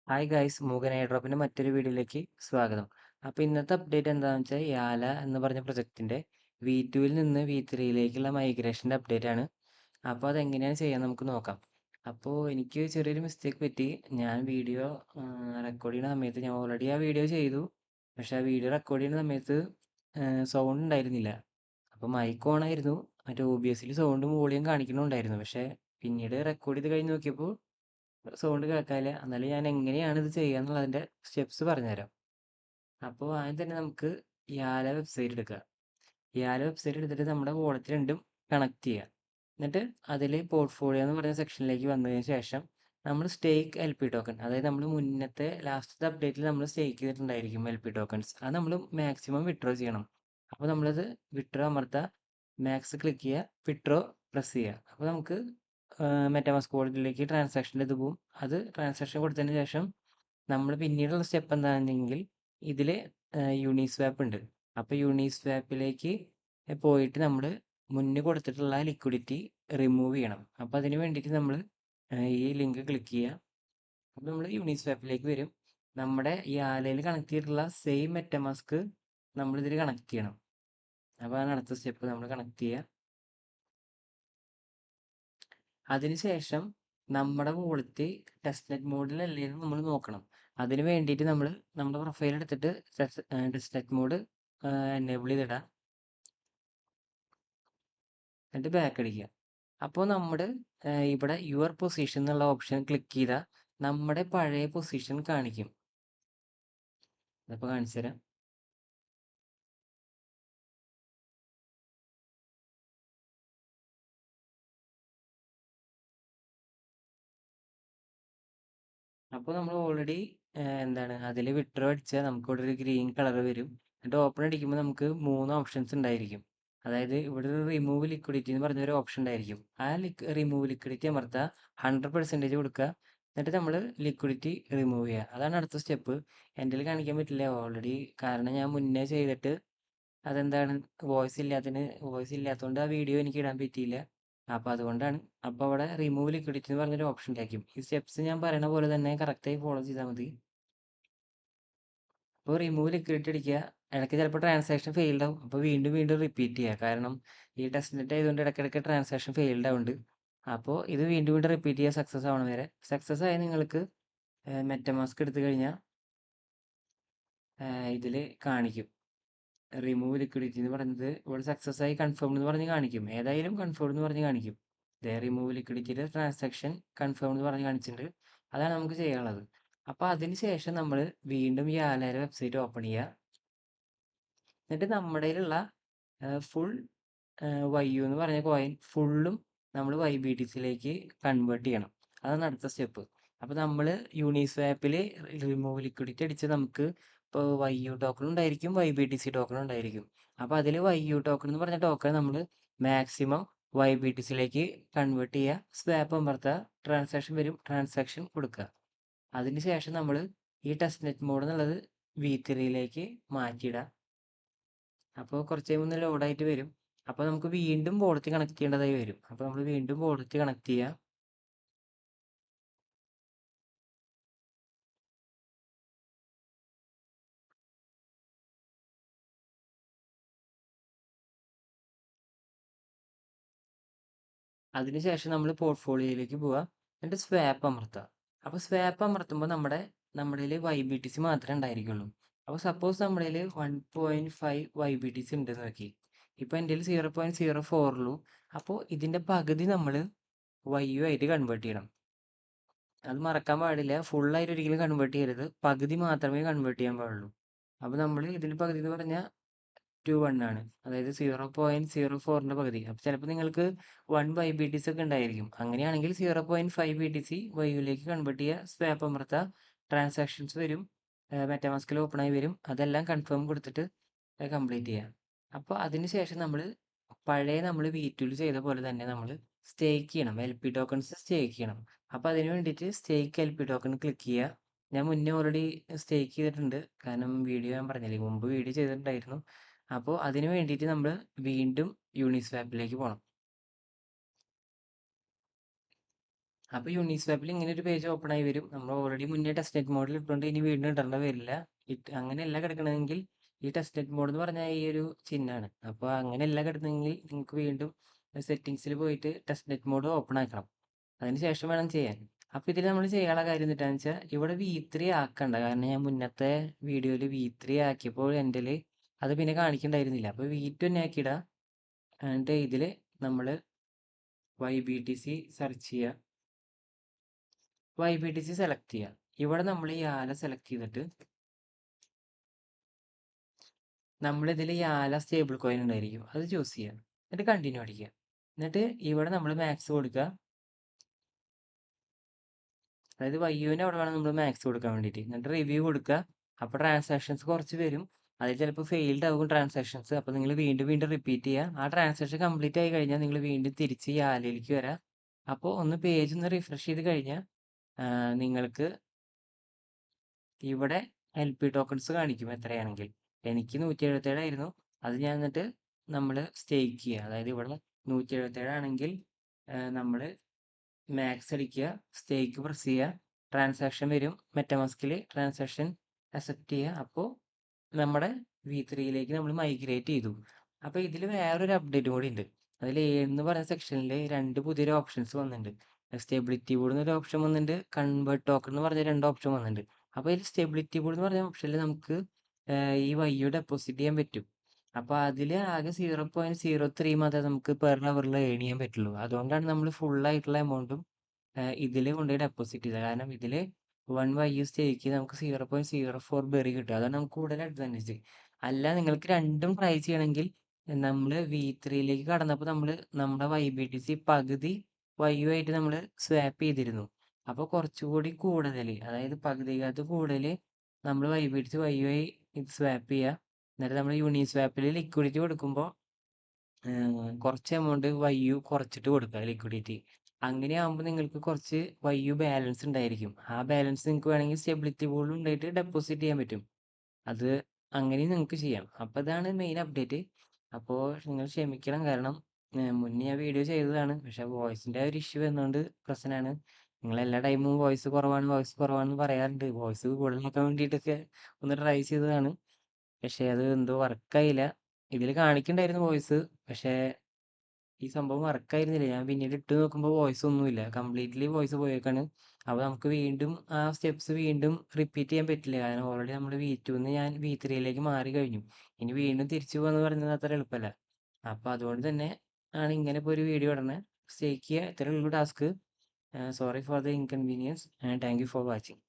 Hi guys, മൂഗൻ എയർഡ്രോപ്പിന്റെ മറ്റൊരു വീഡിയോയിലേക്ക് സ്വാഗതം. അപ്പോൾ ഇന്നത്തെ അപ്ഡേറ്റ് എന്താണെന്ന് വെച്ചാൽ യാല എന്ന് പറഞ്ഞ പ്രൊജക്റ്റിന്റെ V2 നിന്ന് V3 മൈഗ്രേഷന്റെ അപ്ഡേറ്റ് ആണ്. അപ്പോൾ അതെങ്ങനെയാണ് ചെയ്യാൻ നമുക്ക് നോക്കാം. അപ്പോൾ എനിക്ക് ചെറിയൊരു മിസ്റ്റേക്ക് പറ്റി. ഞാൻ വീഡിയോ റെക്കോർഡ് ചെയ്യുന്ന സമയത്ത് ഞാൻ ഓൾറെഡി ആ വീഡിയോ ചെയ്തു. പക്ഷേ ആ വീഡിയോ റെക്കോർഡ് ചെയ്യുന്ന സമയത്ത് സൗണ്ട് ഉണ്ടായിരുന്നില്ല. അപ്പോൾ മൈക്ക് ഓൺ ആയിരുന്നു. മറ്റേ OBSൽ സൗണ്ടും വോളിയം കാണിക്കുന്നുണ്ടായിരുന്നു. പക്ഷേ പിന്നീട് റെക്കോർഡ് ചെയ്ത് കഴിഞ്ഞ് നോക്കിയപ്പോൾ സൗണ്ട് കേൾക്കാനില്ല. എന്നാലും ഞാൻ എങ്ങനെയാണ് ഇത് ചെയ്യാന്നുള്ളതിന്റെ സ്റ്റെപ്സ് പറഞ്ഞുതരാം. അപ്പോൾ ആദ്യം തന്നെ നമുക്ക് യാല വെബ്സൈറ്റ് എടുക്കുക. യാല വെബ്സൈറ്റ് എടുത്തിട്ട് നമ്മുടെ വാളറ്റ് രണ്ടും കണക്ട് ചെയ്യുക. എന്നിട്ട് അതിൽ പോർട്ട്ഫോളിയോ എന്ന് പറയുന്ന സെക്ഷനിലേക്ക് വന്നതിന് ശേഷം നമ്മൾ സ്റ്റേക്ക് LP ടോക്കൺ, അതായത് നമ്മൾ മുന്നത്തെ ലാസ്റ്റത്തെ അപ്ഡേറ്റിൽ നമ്മൾ സ്റ്റേക്ക് ചെയ്തിട്ടുണ്ടായിരിക്കും LP ടോക്കൺസ്. അത് നമ്മൾ മാക്സിമം വിഡ്രോ ചെയ്യണം. അപ്പോൾ നമ്മളത് വിഡ്രോ അമർത്തുക, മാക്സ് ക്ലിക്ക് ചെയ്യുക, വിഡ്രോ പ്രസ് ചെയ്യുക. അപ്പോൾ നമുക്ക് മെറ്റാമാസ്ക് വാളറ്റിലേക്ക് ട്രാൻസാക്ഷൻ്റെ ഇത് പോവും. അത് ട്രാൻസാക്ഷൻ കൊടുത്തതിന് ശേഷം നമ്മൾ പിന്നീടുള്ള സ്റ്റെപ്പ് എന്താണെന്നെങ്കിൽ ഇതിൽ യൂണിസ്വാപ്പ് ഉണ്ട്. അപ്പോൾ യൂണിസ്വാപ്പിലേക്ക് പോയിട്ട് നമ്മൾ മുന്നേ കൊടുത്തിട്ടുള്ള ലിക്വിഡിറ്റി റിമൂവ് ചെയ്യണം. അപ്പോൾ അതിന് വേണ്ടിയിട്ട് നമ്മൾ ഈ ലിങ്ക് ക്ലിക്ക് ചെയ്യുക. അപ്പോൾ നമ്മൾ യൂണിസ്വാപ്പിലേക്ക് വരും. നമ്മുടെ ഈ ആലയിൽ കണക്ട് ചെയ്തിട്ടുള്ള സെയിം മെറ്റമാസ്ക് നമ്മളിതിൽ കണക്ട് ചെയ്യണം. അപ്പോൾ അതാണ് അടുത്ത സ്റ്റെപ്പ്, നമ്മൾ കണക്ട് ചെയ്യുക. അതിനുശേഷം നമ്മുടെ വോളറ്റ് ടെസ്റ്റ്നെറ്റ് മോഡിലല്ലേ എന്ന് നമ്മൾ നോക്കണം. അതിന് വേണ്ടിയിട്ട് നമ്മൾ നമ്മുടെ പ്രൊഫൈൽ എടുത്തിട്ട് ടെസ്റ്റ്നെറ്റ് മോഡ് എനേബിൾ ചെയ്തിടാം. എന്നിട്ട് ബാക്ക് അടിക്കുക. അപ്പോൾ നമ്മുടെ ഇവിടെ യുവർ പൊസിഷൻ എന്നുള്ള ഓപ്ഷൻ ക്ലിക്ക് ചെയ്താൽ നമ്മുടെ പഴയ പൊസിഷൻ കാണിക്കും. അതിപ്പോൾ കാണിച്ചു തരാം. അപ്പോൾ നമ്മൾ ഓൾറെഡി എന്താണ് അതിൽ വിഡ്രോ അടിച്ചാൽ നമുക്ക് ഇവിടെ ഒരു ഗ്രീൻ കളർ വരും. എന്നിട്ട് ഓപ്പൺ അടിക്കുമ്പോൾ നമുക്ക് 3 ഓപ്ഷൻസ് ഉണ്ടായിരിക്കും. അതായത് ഇവിടെ ഒരു റിമൂവ് ലിക്വിഡിറ്റി എന്ന് പറഞ്ഞ ഒരു ഓപ്ഷൻ ഉണ്ടായിരിക്കും. ആ റിമൂവ് ലിക്വിഡിറ്റി അമർത്തുക, 100% കൊടുക്കുക. എന്നിട്ട് നമ്മൾ ലിക്വിഡിറ്റി റിമൂവ് ചെയ്യുക. അതാണ് അടുത്ത സ്റ്റെപ്പ്. എൻ്റെ കാണിക്കാൻ പറ്റില്ല ഓൾറെഡി, കാരണം ഞാൻ മുന്നേ ചെയ്തിട്ട് അതെന്താണ് വോയിസ് ഇല്ലാത്തതുകൊണ്ട് ആ വീഡിയോ എനിക്ക് ഇടാൻ പറ്റിയില്ല. അപ്പോൾ അതുകൊണ്ടാണ്. അപ്പോൾ അവിടെ റിമൂവ് ലിക്വിഡിറ്റി എന്ന് പറഞ്ഞൊരു ഓപ്ഷൻ ഉണ്ടായിരിക്കും. ഈ സ്റ്റെപ്സ് ഞാൻ പറയുന്ന പോലെ തന്നെ കറക്റ്റായി ഫോളോ ചെയ്താൽ മതി. അപ്പോൾ റിമൂവ് ലിക്വിഡിറ്റി അടിക്കുക. ഇടയ്ക്ക് ചിലപ്പോൾ ട്രാൻസാക്ഷൻ ഫെയിൽഡ് ആവും. അപ്പോൾ വീണ്ടും വീണ്ടും റിപ്പീറ്റ് ചെയ്യുക. കാരണം ഈ ടെസ്റ്റ് നെറ്റ് ആയതുകൊണ്ട് ഇടയ്ക്കിടയ്ക്ക് ട്രാൻസാക്ഷൻ ഫെയിൽഡ് ആവുന്നുണ്ട്. അപ്പോൾ ഇത് വീണ്ടും വീണ്ടും റിപ്പീറ്റ് ചെയ്യുക സക്സസ് ആവണ വരെ. സക്സസ് ആയി നിങ്ങൾക്ക് മെറ്റമാസ്ക് എടുത്തു കഴിഞ്ഞാൽ ഇതിൽ കാണിക്കും റിമൂവ് ലിക്വിഡിറ്റി എന്ന് പറയുന്നത് ഇവിടെ സക്സസ് ആയി കൺഫേം എന്ന് പറഞ്ഞ് കാണിക്കും. ഏതായാലും കൺഫേം എന്ന് പറഞ്ഞ് കാണിക്കും. റിമൂവ് ലിക്വിഡിറ്റിയുടെ ട്രാൻസാക്ഷൻ കൺഫേം എന്ന് പറഞ്ഞ് കാണിച്ചിട്ടുണ്ട്. അതാണ് നമുക്ക് ചെയ്യാനുള്ളത്. അപ്പോൾ അതിന് ശേഷം നമ്മൾ വീണ്ടും ഈ ആലാര വെബ്സൈറ്റ് ഓപ്പൺ ചെയ്യുക. എന്നിട്ട് നമ്മുടെ കയ്യിലുള്ള ഫുൾ YU എന്ന് പറഞ്ഞ കോയിൻ ഫുള്ളും നമ്മൾ YBTCയിലേക്ക് കൺവേർട്ട് ചെയ്യണം. അതാണ് അടുത്ത സ്റ്റെപ്പ്. അപ്പോൾ നമ്മൾ യൂണിസ്വാപ്പിൽ റിമൂവ് ലിക്വിഡിറ്റി അടിച്ച് നമുക്ക് ഇപ്പോൾ YU ടോക്കൺ ഉണ്ടായിരിക്കും, YBTC ടോക്കൺ ഉണ്ടായിരിക്കും. അപ്പോൾ അതിൽ YU ടോക്കൺ എന്ന് പറഞ്ഞ ടോക്കൺ നമ്മൾ മാക്സിമം YBTCയിലേക്ക് കൺവേർട്ട് ചെയ്യുക, സ്വാപ്പ് അമർത്തുക, ട്രാൻസാക്ഷൻ വരും, ട്രാൻസാക്ഷൻ കൊടുക്കുക. അതിന് ശേഷം നമ്മൾ ഈ ടെസ്റ്റ് നെറ്റ് മോഡ് എന്നുള്ളത് V3 മാറ്റിയിടുക. അപ്പോൾ കുറച്ച് കഴിയുമ്പോൾ ഒന്ന് ലോഡായിട്ട് വരും. അപ്പോൾ നമുക്ക് വീണ്ടും വാളറ്റ് കണക്ട് ചെയ്യേണ്ടതായി വരും. അപ്പോൾ നമ്മൾ വീണ്ടും വാളറ്റ് കണക്ട് ചെയ്യുക. അതിനുശേഷം നമ്മൾ പോർട്ട്ഫോളിയോയിലേക്ക് പോവുക. എന്നിട്ട് സ്വാപ്പ് അമർത്തുക. അപ്പോൾ സ്വാപ്പ് അമർത്തുമ്പോൾ നമ്മുടെ കയ്യിൽ YBTC മാത്രമേ ഉണ്ടായിരിക്കുള്ളൂ. അപ്പോൾ സപ്പോസ് നമ്മുടെ കയ്യിൽ 1.5 YBTC ഉണ്ടെന്ന് നോക്കി. ഇപ്പോൾ എൻ്റെ കയ്യിൽ 0.04 ഉള്ളൂ. അപ്പോൾ ഇതിൻ്റെ പകുതി നമ്മൾ YU ആയിട്ട് കൺവേർട്ട് ചെയ്യണം. അത് മറക്കാൻ പാടില്ല. ഫുള്ളായിട്ട് ഒരിക്കലും കൺവേർട്ട് ചെയ്യരുത്. പകുതി മാത്രമേ കൺവേർട്ട് ചെയ്യാൻ പാടുള്ളൂ. അപ്പോൾ നമ്മൾ ഇതിൽ പകുതി എന്ന് പറഞ്ഞാൽ 2.1 ആണ്. അതായത് 0.04ന്റെ പകുതി. അപ്പോൾ ചിലപ്പോൾ നിങ്ങൾക്ക് 1 YBTC ഒക്കെ ഉണ്ടായിരിക്കും. അങ്ങനെയാണെങ്കിൽ 0.5 BTC YUലേക്ക് കൺവേർട്ട് ചെയ്യുക, സ്വാപ്പ് അമർത്തുക, ട്രാൻസാക്ഷൻസ് വരും, മെറ്റാമാസ്കിൽ ഓപ്പൺ ആയി വരും. അതെല്ലാം കൺഫേം കൊടുത്തിട്ട് കംപ്ലീറ്റ് ചെയ്യുക. അപ്പോൾ അതിന് ശേഷം നമ്മൾ V2 ചെയ്ത പോലെ തന്നെ നമ്മൾ സ്റ്റേക്ക് ചെയ്യണം. LP ടോക്കൺസ് സ്റ്റേക്ക് ചെയ്യണം. അപ്പോൾ അതിന് വേണ്ടിയിട്ട് സ്റ്റേക്ക് LP ടോക്കൺ ക്ലിക്ക് ചെയ്യുക. ഞാൻ മുന്നേ ഓൾറെഡി സ്റ്റേക്ക് ചെയ്തിട്ടുണ്ട്. കാരണം വീഡിയോ ഞാൻ പറഞ്ഞില്ലേ, മുമ്പ് വീഡിയോ ചെയ്തിട്ടുണ്ടായിരുന്നു. അപ്പോൾ അതിന് വേണ്ടിയിട്ട് നമ്മൾ വീണ്ടും യൂണിസ്വാപ്പിലേക്ക് പോകണം. അപ്പോൾ യൂണിസ്വാപ്പിൽ ഇങ്ങനെ ഒരു പേജ് ഓപ്പൺ ആയി വരും. നമ്മൾ ഓൾറെഡി മുന്നേ ടെസ്റ്റ് നെറ്റ് മോഡിൽ ഇട്ടുകൊണ്ട് ഇനി വീണ്ടും ഇടേണ്ട വരില്ല. അങ്ങനെയല്ല കിടക്കണമെങ്കിൽ ഈ ടെസ്റ്റ് നെറ്റ് മോഡ് എന്ന് പറഞ്ഞാൽ ഈ ഒരു ചിഹ്നമാണ്. അപ്പോൾ അങ്ങനെയല്ല കിടക്കുന്നെങ്കിൽ നിങ്ങൾക്ക് വീണ്ടും സെറ്റിങ്സിൽ പോയിട്ട് ടെസ്റ്റ് നെറ്റ് മോഡ് ഓപ്പൺ ആക്കണം. അതിന് ശേഷം വേണം ചെയ്യാൻ. അപ്പോൾ ഇതിൽ നമ്മൾ ചെയ്യാനുള്ള കാര്യം എന്താണെന്ന് വെച്ചാൽ ഇവിടെ V3 ആക്കണ്ട. കാരണം ഞാൻ മുന്നത്തെ വീഡിയോയിൽ V3 ആക്കിയപ്പോൾ എൻ്റെ അത് പിന്നെ കാണിക്കണ്ടായിരുന്നില്ല. അപ്പോൾ V2 തന്നെ ആക്കിയിടുക. എന്നിട്ട് ഇതിൽ നമ്മൾ YBTC സെർച്ച് ചെയ്യുക. YBTC സെലക്ട് ചെയ്യുക. ഇവിടെ നമ്മൾ ഈ ആല സെലക്ട് ചെയ്തിട്ട് നമ്മളിതിൽ ഈ ആല സ്റ്റേബിൾ കോയിൻ ഉണ്ടായിരിക്കും, അത് ചൂസ് ചെയ്യുക. എന്നിട്ട് കണ്ടിന്യൂ അടിക്കുക. എന്നിട്ട് ഇവിടെ നമ്മൾ മാക്സ് കൊടുക്കുക. അതായത് വയ്യുവിന് അവിടെ വേണം നമ്മൾ മാക്സ് കൊടുക്കാൻ വേണ്ടിയിട്ട്. എന്നിട്ട് റിവ്യൂ കൊടുക്കുക. അപ്പോൾ ട്രാൻസാക്ഷൻസ് കുറച്ച് വരും. അതിൽ ചിലപ്പോൾ ഫെയിൽഡ് ആകും ട്രാൻസാക്ഷൻസ്. അപ്പോൾ നിങ്ങൾ വീണ്ടും വീണ്ടും റിപ്പീറ്റ് ചെയ്യുക. ആ ട്രാൻസാക്ഷൻ കംപ്ലീറ്റ് ആയി കഴിഞ്ഞാൽ നിങ്ങൾ വീണ്ടും തിരിച്ച് ഈ ആലയിലേക്ക് വരാം. അപ്പോൾ ഒന്ന് പേജ് ഒന്ന് റിഫ്രഷ് ചെയ്ത് കഴിഞ്ഞാൽ നിങ്ങൾക്ക് ഇവിടെ LP ടോക്കൺസ് കാണിക്കും എത്രയാണെങ്കിൽ. എനിക്ക് 177 ആയിരുന്നു. അത് ഞാൻ എന്നിട്ട് നമ്മൾ സ്റ്റേക്ക് ചെയ്യുക. അതായത് ഇവിടെ 177 ആണെങ്കിൽ നമ്മൾ മാക്സ് അടിക്കുക, സ്റ്റേക്ക് പ്രസ് ചെയ്യുക, ട്രാൻസാക്ഷൻ വരും. മെറ്റമാസ്കിൽ ട്രാൻസാക്ഷൻ അക്സെപ്റ്റ് ചെയ്യുക. അപ്പോൾ നമ്മുടെ V3യിലേക്ക് നമ്മൾ മൈഗ്രേറ്റ് ചെയ്തു. അപ്പോൾ ഇതിൽ വേറൊരു അപ്ഡേറ്റ് കൂടി ഉണ്ട്. അതിൽ എന്ന് പറയുന്ന സെക്ഷനിൽ 2 പുതിയൊരു ഓപ്ഷൻസ് വന്നിട്ടുണ്ട്. സ്റ്റെബിലിറ്റി ബോർഡ് എന്നൊരു ഓപ്ഷൻ വന്നിട്ടുണ്ട്, കൺവേർട്ട് ടോക്കൺ എന്ന് പറഞ്ഞ 2 ഓപ്ഷൻ വന്നിട്ടുണ്ട്. അപ്പോൾ ഇതിൽ സ്റ്റെബിലിറ്റി ബോർഡ് എന്ന് പറഞ്ഞ ഓപ്ഷനിൽ നമുക്ക് ഈ വയ്യു ഡെപ്പോസിറ്റ് ചെയ്യാൻ പറ്റും. അപ്പോൾ അതിൽ ആകെ 0.03 മാത്രമേ നമുക്ക് പെർ ഹവറിൽ ഏൺ ചെയ്യാൻ പറ്റുള്ളൂ. അതുകൊണ്ടാണ് നമ്മൾ ഫുൾ ആയിട്ടുള്ള എമൗണ്ടും ഇതിൽ കൊണ്ടുപോയി ഡെപ്പോസിറ്റ് ചെയ്തത്. കാരണം ഇതിൽ 1 വയ്യു സ്റ്റേക്ക് നമുക്ക് 0.04 ബെറി കിട്ടും. അതാണ് നമുക്ക് കൂടുതൽ അഡ്വാൻറ്റേജ്. അല്ല നിങ്ങൾക്ക് രണ്ടും ട്രൈ ചെയ്യണമെങ്കിൽ നമ്മൾ V3യിലേക്ക് കടന്നപ്പോൾ നമ്മൾ നമ്മുടെ YBTC പകുതി വയ്യു ആയിട്ട് നമ്മൾ സ്വാപ്പ് ചെയ്തിരുന്നു. അപ്പോൾ കുറച്ചുകൂടി കൂടുതൽ, അതായത് പകുതിക്കകത്ത് കൂടുതൽ നമ്മൾ YBTC വയ്യു ആയി ഇത് സ്വാപ്പ് ചെയ്യുക. എന്നിട്ട് നമ്മൾ യൂണിസ്വാപ്പിൽ ലിക്വിഡിറ്റി കൊടുക്കുമ്പോൾ കുറച്ച് എമൗണ്ട് വയ്യു കുറച്ചിട്ട് കൊടുക്കുക ലിക്വിഡിറ്റി. അങ്ങനെയാകുമ്പോൾ നിങ്ങൾക്ക് കുറച്ച് വയ്യു ബാലൻസ് ഉണ്ടായിരിക്കും. ആ ബാലൻസ് നിങ്ങൾക്ക് വേണമെങ്കിൽ സ്റ്റെബിലിറ്റി ബോർഡിൽ ഉണ്ടായിട്ട് ഡെപ്പോസിറ്റ് ചെയ്യാൻ പറ്റും. അത് അങ്ങനെയും നിങ്ങൾക്ക് ചെയ്യാം. അപ്പോൾ ഇതാണ് മെയിൻ അപ്ഡേറ്റ്. അപ്പോൾ നിങ്ങൾ ക്ഷമിക്കണം, കാരണം മുന്നേ ഞാൻ വീഡിയോ ചെയ്തതാണ്. പക്ഷേ വോയിസിൻ്റെ ഒരു ഇഷ്യൂ വന്നുകൊണ്ട് പ്രശ്നമാണ്. നിങ്ങൾ എല്ലാ ടൈമും വോയിസ് കുറവാണ് വോയിസ് കുറവാണെന്ന് പറയാറുണ്ട്. വോയിസ് കൂടുതലാക്കാൻ വേണ്ടിയിട്ടൊക്കെ ഒന്ന് ട്രൈ ചെയ്തതാണ്. പക്ഷേ അത് എന്തോ വർക്കായില്ല. ഇതിൽ കാണിക്കണ്ടായിരുന്നു വോയിസ്, പക്ഷേ ഈ സംഭവം വർക്കായിരുന്നില്ല. ഞാൻ പിന്നീട് ഇട്ട് നോക്കുമ്പോൾ വോയിസ് ഒന്നുമില്ല, കംപ്ലീറ്റ്ലി വോയിസ് പോയേക്കാണ്. അപ്പോൾ നമുക്ക് വീണ്ടും ആ സ്റ്റെപ്സ് വീണ്ടും റിപ്പീറ്റ് ചെയ്യാൻ പറ്റില്ല. കാരണം ഓൾറെഡി നമ്മൾ V2ന്ന് ഞാൻ V3യിലേക്ക് മാറി കഴിഞ്ഞു. ഇനി വീണ്ടും തിരിച്ചു പോകാന്ന് പറയുന്നത് അത്ര എളുപ്പമല്ല. അപ്പോൾ അതുകൊണ്ട് തന്നെ ആണ് ഇങ്ങനെ ഇപ്പോൾ ഒരു വീഡിയോ ഇടണത്. സ്റ്റേക്ക് ചെയ്യുക, ഇത്രയേ ഉള്ളൂ task. Sorry for the inconvenience and thank you for watching.